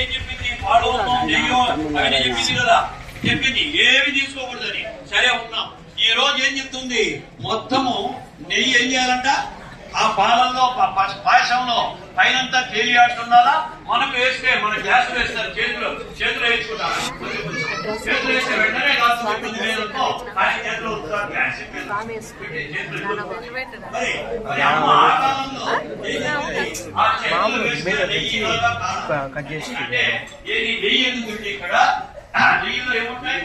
ఏం చెప్పింది? పాలు నెయ్యి అవన్నీ చెప్పింది కదా, చెప్పింది ఏమి తీసుకోకూడదని. సరే ఉన్నాం. ఈ రోజు ఏం చెప్తుంది? మొత్తము నెయ్యి ఏం చేయాలంట? ఆ పాలల్లో పాయసంలో పైనంతా తేలియాడుతుండాలా. మనకు వేస్తే మన గ్యాస్ వేస్తారు, చేతులు వేసుకుంటారు. చేతులు వేస్తే వెంటనే గ్లాసు ఉంటుంది లేదనుకో, కానీ చేతులు మరి అమ్మ ఆ కాలంలో ఆ చేతులు వేస్తే నెయ్యి అంటే ఏది నెయ్యి ఎందుకు? ఇక్కడ నెయ్యిలో ఏముంటాయి?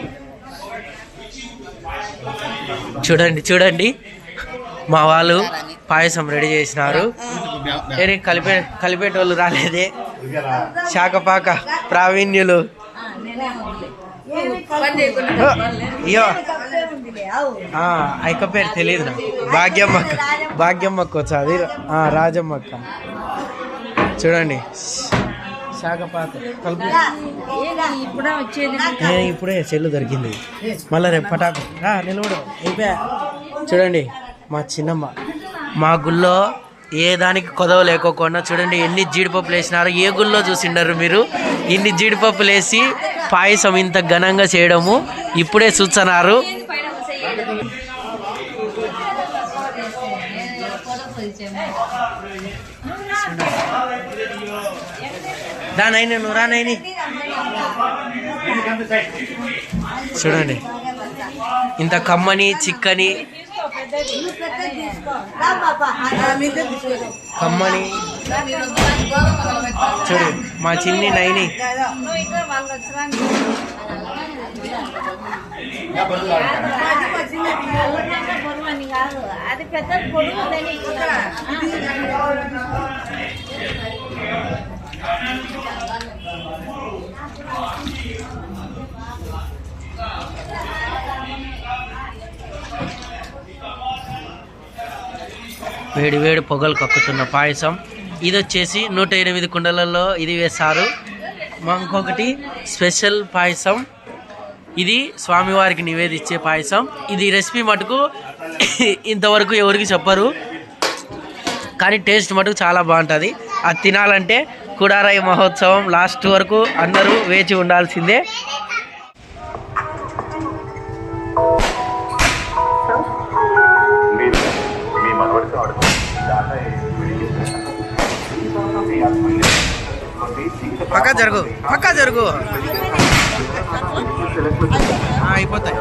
చూడండి మా వాళ్ళు పాయసం రెడీ చేసినారు. కలిపేటోళ్ళు రాలేదే, శాఖపాక ప్రావీణ్యులు. అయ్యో అక్క పేరు తెలియదు నాకు. భాగ్యమ్మక్క వచ్చా, అది రాజమ్మక్క. చూడండి శాఖపాక కలుపు. ఇప్పుడే చెల్లు దొరికింది, మళ్ళా రేపు పటాకు నిలవడం అయిపోయా. చూడండి మా చిన్నమ్మ, మా గుళ్ళో ఏ దానికి కొదవ లేకోకుండా చూడండి ఎన్ని జీడిపప్పులు వేసినారు. ఏ గుళ్ళో చూసిండారు మీరు ఇన్ని జీడిపప్పులు వేసి పాయసం ఇంత ఘనంగా చేయడము? ఇప్పుడే చూస్తున్నారు. దానైనా నువ్వు రానైని చూడండి ఇంత కమ్మని చిక్కని కమ్మని. చూడు మా చిన్ని నైని అది పెద్ద పొడుగు. వేడి వేడి పొగలు కక్కుతున్న పాయసం ఇది వచ్చేసి 108 కుండలలో ఇది వేస్తారు. ఇంకొకటి స్పెషల్ పాయసం, ఇది స్వామివారికి నివేదించే పాయసం. ఇది రెసిపీ మటుకు ఇంతవరకు ఎవరికి చెప్పరు, కానీ టేస్ట్ మటుకు చాలా బాగుంటుంది. అది తినాలంటే కుడారాయి మహోత్సవం లాస్ట్ వరకు అందరూ వేచి ఉండాల్సిందే. పక్కా జరుగు అయిపోతాయి.